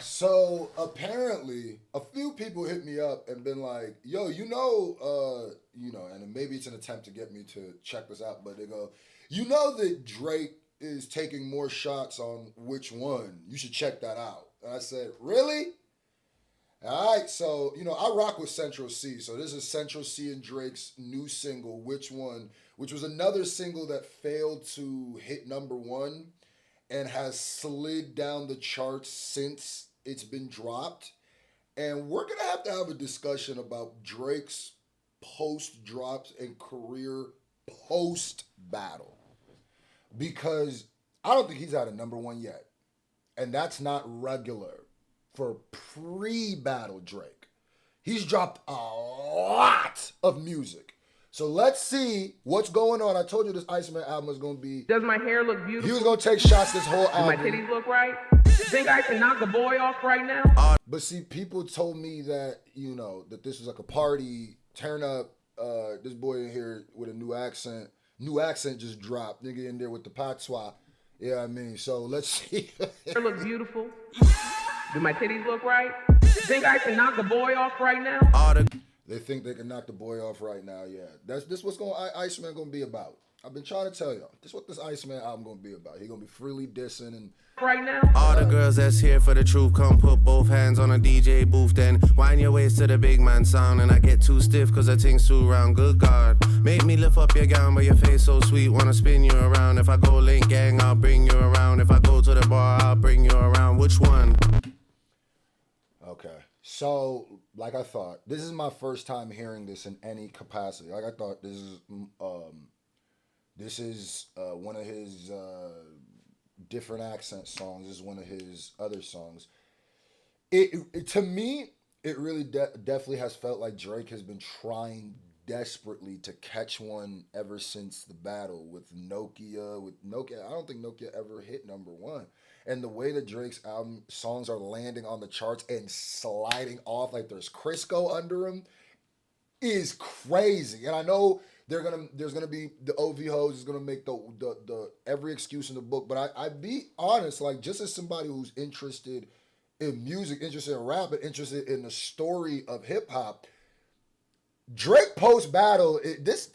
So apparently a few people hit me up and been like, yo, and maybe it's an attempt to get me to check this out, but they go, you know that Drake is taking more shots on which one? You should check that out. And I said, really? All right, so I rock with Central C. So this is Central C and Drake's new single, Which One, which was another single that failed to hit number one and has slid down the charts since it's been dropped. And we're gonna have a discussion about Drake's post drops and career post battle because I don't think he's had a number one yet, and that's not regular for pre-battle Drake. He's dropped a lot of music. So let's see what's going on. I told you this Iceman album was going to be... Does my hair look He beautiful? was going to take shots this whole album. Do my titties look right? Think I can knock a boy off right now? But see, people told me that, that this was like a party, turn up, this boy in here with a new accent. New accent just dropped. Nigga in there with the patois. Yeah, I mean, so let's see. Hair look beautiful? Do my titties look right? Think I can knock a boy off right now? They think they can knock the boy off right now. Yeah, this what's Iceman gonna be about. I've been trying to tell y'all. This what this Iceman album gonna be about. He gonna be freely dissing and right now. All the girls that's here for the truth, come put both hands on a DJ booth, then wind your waist to the big man sound. And I get too stiff cause the thing's too round. Good God, make me lift up your gown, but your face so sweet, wanna spin you around. If I go link gang, I'll bring you around. If I go to the bar, I'll bring you around. Which one? Okay, so like I thought, this is my first time hearing this in any capacity. Like I thought, this is one of his different accent songs. This is one of his other songs. It to me, it really definitely has felt like Drake has been trying desperately to catch one ever since the battle with Nokia. With Nokia, I don't think Nokia ever hit number one. And the way that Drake's album songs are landing on the charts and sliding off like there's Crisco under them is crazy. And I know there's gonna be the OV hoes is gonna make the every excuse in the book, but I be honest, like just as somebody who's interested in music, interested in rap, and interested in the story of hip hop, Drake post battle, this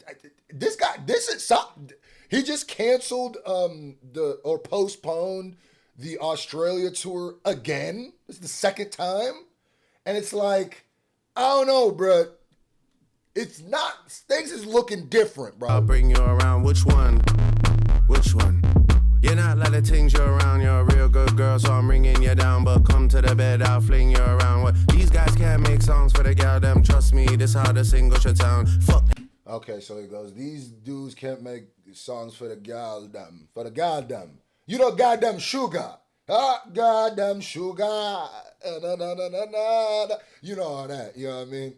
guy, this is something. He just canceled or postponed the Australia tour again. It's the second time, and it's like, I don't know, bro. It's not, things is looking different, bro. I'll bring you around. Which one? Which one? You're not like the things you're around. You're a real good girl, so I'm bringing you down. But come to the bed, I'll fling you around. What? These guys can't make songs for the gal them. Trust me, this how the single should sound. Fuck. Okay, so it goes. These dudes can't make songs for the gal them. For the goddamn. You know goddamn sugar. Goddamn sugar. Na, na, na, na, na. You know all that. You know what I mean?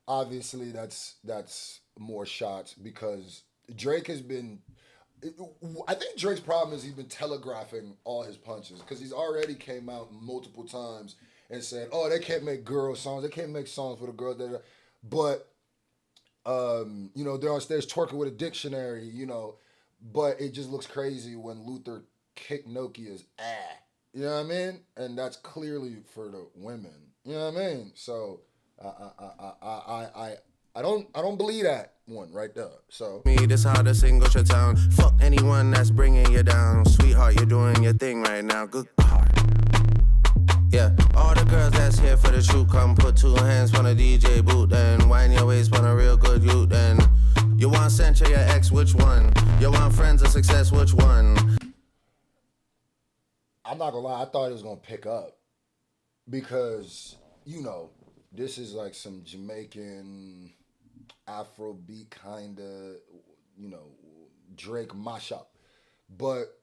Obviously, that's more shots because Drake has been... I think Drake's problem is he's been telegraphing all his punches because he's already came out multiple times and said, "Oh, they can't make girl songs. They can't make songs for the girls." But they're on stage twerking with a dictionary, But it just looks crazy when Luther kicked Nokia's ass. You know what I mean? And that's clearly for the women. You know what I mean? So I don't believe that one right there. So me, this how the single should sound. Fuck anyone that's bringing you down. Sweetheart, you're doing your thing right now. Good God. Yeah, all the girls that's here for the shoot, come put two hands on a DJ boot, then wind your waist on a real good youth, then you want censure your ex, which one? You want friends of success, which one? I'm not gonna lie, I thought it was gonna pick up because, this is like some Jamaican Afrobeat kind of, Drake mashup. But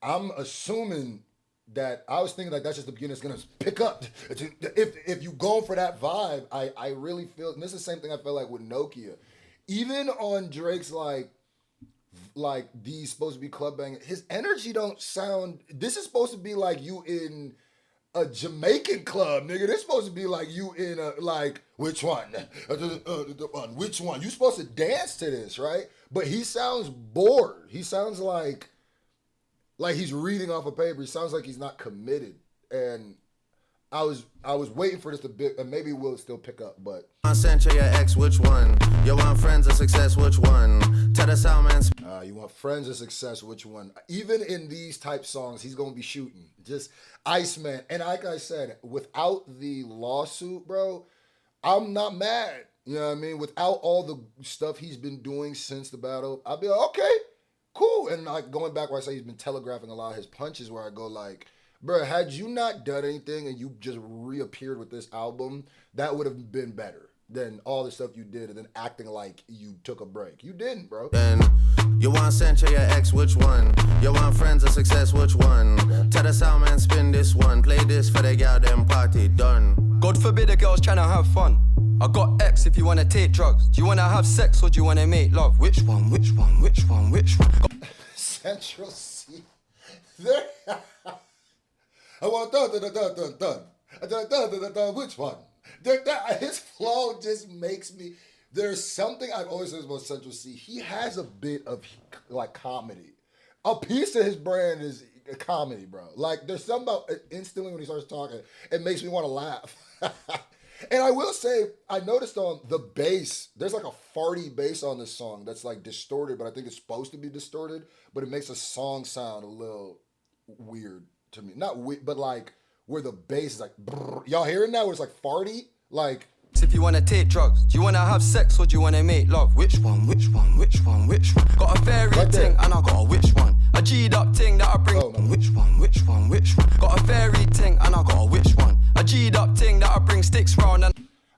I'm assuming that I was thinking like that's just the beginning. It's gonna pick up. If you go for that vibe, I really feel, and this is the same thing I felt like with Nokia. Even on Drake's like these supposed to be club banging, his energy don't sound. This is supposed to be like you in a Jamaican club, nigga. This supposed to be like you in a which one? Which one? You supposed to dance to this, right? But he sounds bored. He sounds like he's reading off a paper. He sounds like he's not committed and I was waiting for this to be, and maybe we'll still pick up, but. Center your ex, which one? You want friends or success, which one? Tell us how, man. You want friends or success, which one? Even in these type songs, he's gonna be shooting. Just Iceman. And like I said, without the lawsuit, bro, I'm not mad. You know what I mean? Without all the stuff he's been doing since the battle, I'll be like, okay, cool. And like going back where I say he's been telegraphing a lot of his punches, where I go like, bro, had you not done anything and you just reappeared with this album, that would have been better than all the stuff you did and then acting like you took a break. You didn't, bro. And you want center your ex, which one? You want friends or success, which one? Okay. Tell us how, man, spin this one. Play this for the gal, them party done. God forbid a girl's trying to have fun. I got X if you wanna take drugs. Do you wanna have sex or do you wanna make love? Which one, which one, which one, which one? Central C. There. I want dun. Which one? His flow just makes me. There's something I've always said about Central C. He has a bit of like comedy. A piece of his brand is comedy, bro. Like there's something about instantly when he starts talking, it makes me want to laugh. And I will say, I noticed on the bass, there's like a farty bass on this song that's like distorted, but I think it's supposed to be distorted, but it makes the song sound a little weird to me. Not weird, but like where the bass is like, brrr. Y'all hearing that where it's like farty? Like, if you wanna take drugs, do you wanna have sex or do you wanna make love? Which one, which one, which one, which one? Got a fairy right ting and I got a which one? A G'd up ting that I bring. Oh, no. Which one, which one, which one? Got a fairy ting and I got a which one? A G'd up ting that I bring sticks round and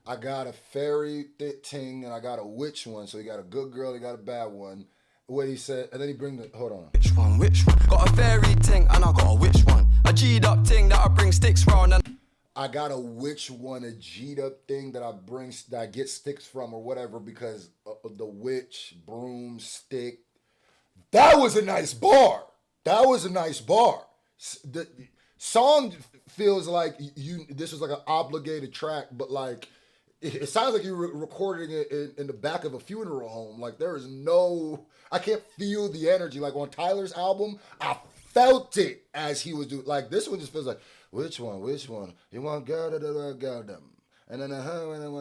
I got a fairy ting and I got a witch one. So he got a good girl, he got a bad one. What he said, and then he bring the, hold on. which one, which one? Got a fairy ting and I got a which one? A G'd up ting that I bring sticks round and I got a witch one, a G'd up thing that I get sticks from or whatever because of the witch, broom, stick. That was a nice bar. That was a nice bar. The song feels like this was like an obligated track, but like it sounds like you were recording it in the back of a funeral home. Like there is no, I can't feel the energy. Like on Tyler's album, I felt it as he was doing. Like this one just feels like, which one? You want girl them. And then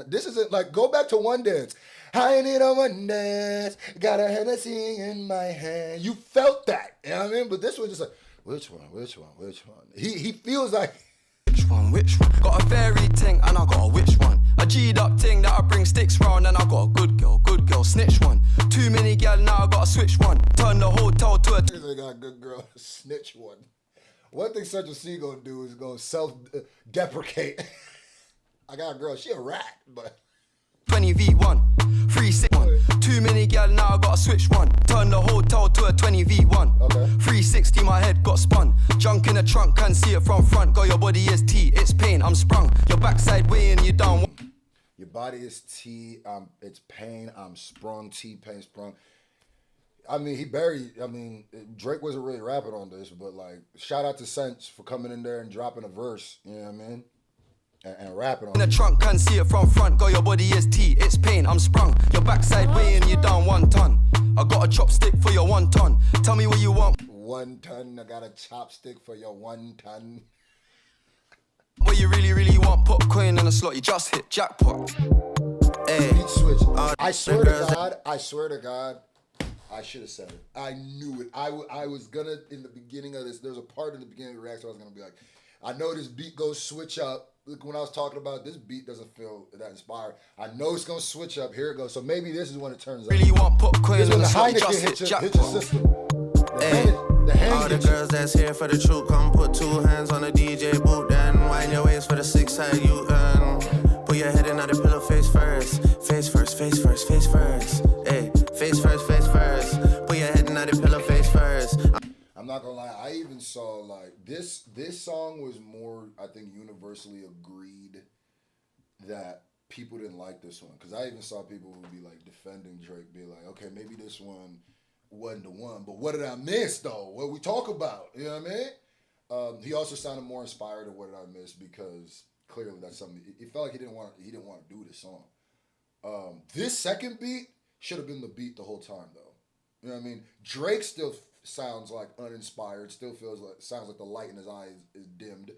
this isn't like, go back to One Dance. I need a one dance, got a Hennessy in my hand. You felt that, you know what I mean? But this one just like, which one? He feels like, which one? Got a fairy ting and I got a which one? A G'd up ting that I bring sticks round and I got a good girl, snitch one. Too many gal now I gotta switch one. Turn the hotel to a they got a good girl, snitch one. One thing Central C gonna do is gonna self-deprecate. I got a girl, she a rat, but 20 V1, 361. Too many gal now I gotta switch one. Turn the hotel to a 20 V1. Okay. 360 my head got spun. Junk in the trunk, can't see it from front. Girl, your body is T, it's pain, I'm sprung. Your backside way and you down. Your body is T, it's pain, I'm sprung, T-pain sprung. I mean, Drake wasn't really rapping on this, but like, shout out to Sense for coming in there and dropping a verse, you know what I mean? And rapping on in the it. trunk, can't see it from front. Girl, your body is T, it's pain, I'm sprung. Your backside way and you down 1 ton. I got a chopstick for your 1 ton. Tell me what you want. 1 ton, I got a chopstick for your 1 ton. What you really want, put coin in a slot, you just hit jackpot. Hey, Beat switch. I swear to God, I should have said it. I knew it. I was gonna, in the beginning of this, there's a part in the beginning of the reaction I was gonna be like, I know this beat goes switch up. Look, when I was talking about this beat doesn't feel that inspired. I know it's gonna switch up. Here it goes. So maybe this is when it turns out. Really want put coin This is in when a the slot, you Heineken just hit hit your jackpot. system. Hey, The hand all the hits you. girls that's here for the truth, come put 2 hands on the DJ boot, then wind your waist for the 6-side U-turn. Put your head in on the pillow, face first. Face first, face first, face first. Hey, face first, face first. Put your head in on the pillow, face first. I'm not gonna lie, I even saw like this song was more, I think, universally agreed that people didn't like this one. Cause I even saw people who be like defending Drake, be like, okay, maybe this one wasn't the one, but what did I miss though? What we talk about? You know what I mean? He also sounded more inspired of What Did I Miss, because clearly that's something it felt like he didn't want to do this song. This second beat should have been the beat the whole time though. You know what I mean? Drake still sounds like uninspired, still sounds like the light in his eyes is dimmed.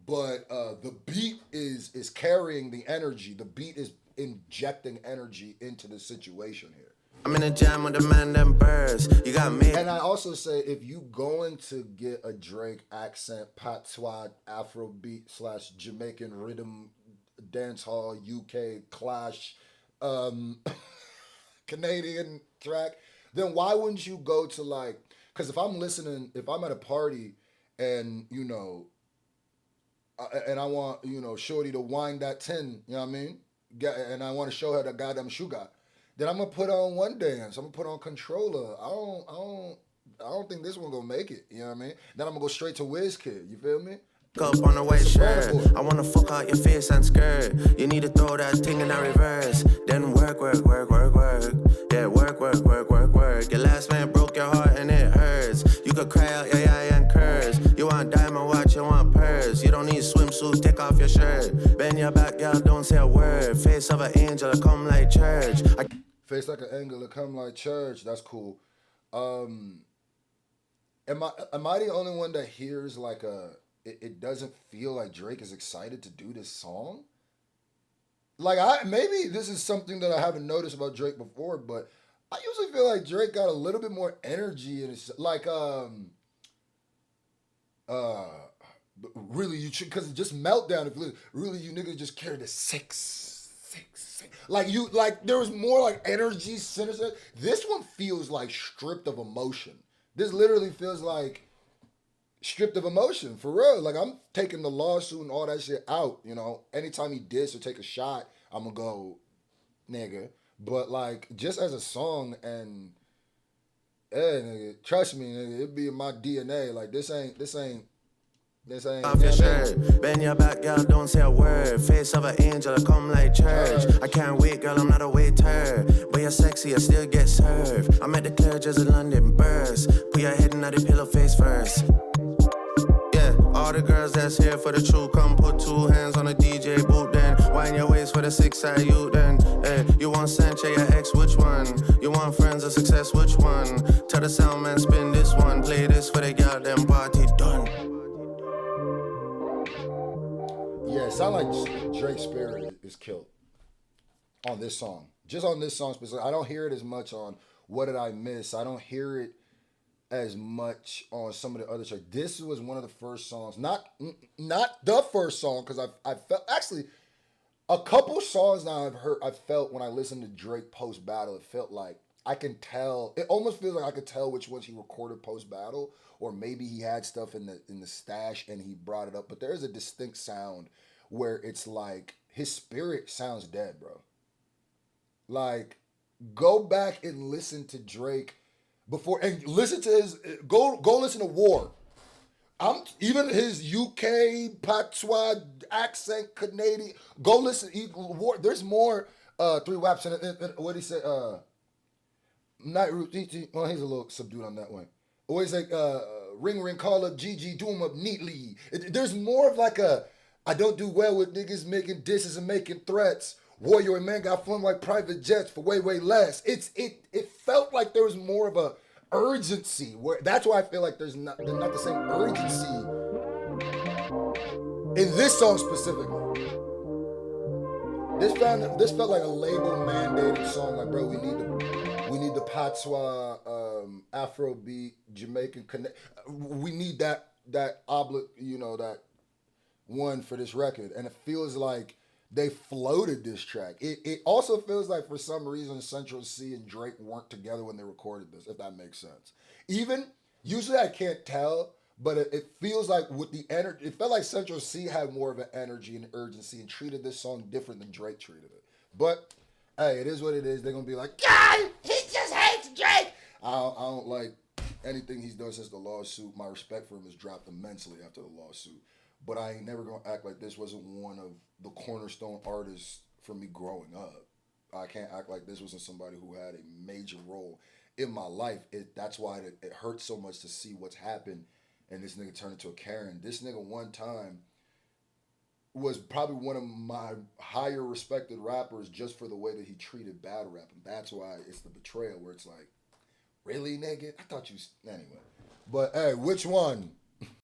but the beat is carrying the energy. The beat is injecting energy into the situation here. I'm in a jam with the man them birds. You got me. And I also say if you going to get a Drake accent, patois, Afrobeat / Jamaican rhythm, dancehall, UK clash, um, Canadian track, then why wouldn't you go to like? Because if I'm at a party and and I want Shorty to wind that tin, you know what I mean? And I want to show her the goddamn sugar. Then I'm gonna put on One Dance. I'm gonna put on Controller. I don't think this one gonna make it. You know what I mean? Then I'm gonna go straight to WizKid. You feel me? Up on a white shirt. I wanna fuck out your face and skirt. You need to throw that thing in a reverse. Then work, work, work, work, work. Yeah, work, work, work, work, work. Your last man broke your heart and it hurts. You could cry out, yeah, yeah, and curse. You want diamond watch, you want purse. You don't need swimsuit, take off your shirt. Bend your back, girl, don't say a word. Face of an angel, come like church. Face like an angel, come like church. That's cool. Am I the only one that hears like it doesn't feel like Drake is excited to do this song? Like maybe this is something that I haven't noticed about Drake before, but I usually feel like Drake got a little bit more energy in his like really you should because just meltdown if you really you niggas just carried the six. Like there was more like energy sinister. This one feels like stripped of emotion. This literally feels like stripped of emotion for real. Like I'm taking the lawsuit and all that shit out. Anytime he diss or take a shot, I'm gonna go, nigga. But like just as a song and, nigga, trust me, nigga, it be in my DNA. Like this ain't. Off your shirt, bend your back, girl, don't say a word. Face of an angel, come like church. I can't wait, girl, I'm not a waiter. But you're sexy, I still get served. I'm at the clear just a London burst. Put your head in the pillow face first. Yeah, all the girls that's here for the truth, come put 2 hands on the DJ boot then. Wind your waist for the 6-side you then. Hey, you want Sanche, your ex, which one? You want friends or success, which one? Tell the sound man, spin this one. Play this for the girl, then party done. Yeah, it sounds like Drake's spirit is killed on this song. Just on this song specifically. I don't hear it as much on What Did I Miss. I don't hear it as much on some of the other tracks. This was one of the first songs, not the first song, because I felt actually a couple songs now I felt when I listened to Drake post battle, it felt like I can tell. It almost feels like I could tell which ones he recorded post battle, or maybe he had stuff in the stash and he brought it up. But there is a distinct sound where it's like his spirit sounds dead, bro. Like, go back and listen to Drake before and listen to his go listen to War. Even his UK patois accent, Canadian. Go listen. War. There's more 3 waps in it. What did he say? Night route. Well, he's a little subdued on that one. Always like ring ring call up GG, do him up neatly. There's more of like I don't do well with niggas making disses and making threats. Warrior and man got flown like private jets for way less. It felt like there was more of a urgency. That's why I feel like there's not the same urgency in this song specifically. This felt like a label mandated song. Like, bro, we need the patois, Afrobeat, Jamaican connect. We need that that one for this record, and it feels like they floated this track. It also feels like for some reason Central C and Drake weren't together when they recorded this, if that makes sense. Even, usually I can't tell, but it feels like with the energy, it felt like Central C had more of an energy and urgency and treated this song different than Drake treated it. But, hey, it is what it is. They're going to be like, God, he just hates Drake. I don't like anything he's done since the lawsuit. My respect for him has dropped immensely after the lawsuit. But I ain't never going to act like this wasn't one of the cornerstone artists for me growing up. I can't act like this wasn't somebody who had a major role in my life. That's why it hurts so much to see what's happened and this nigga turned into a Karen. This nigga one time was probably one of my higher respected rappers just for the way that he treated battle rap. And that's why it's the betrayal where it's like, really, nigga? I thought you... Anyway. But, hey, which one?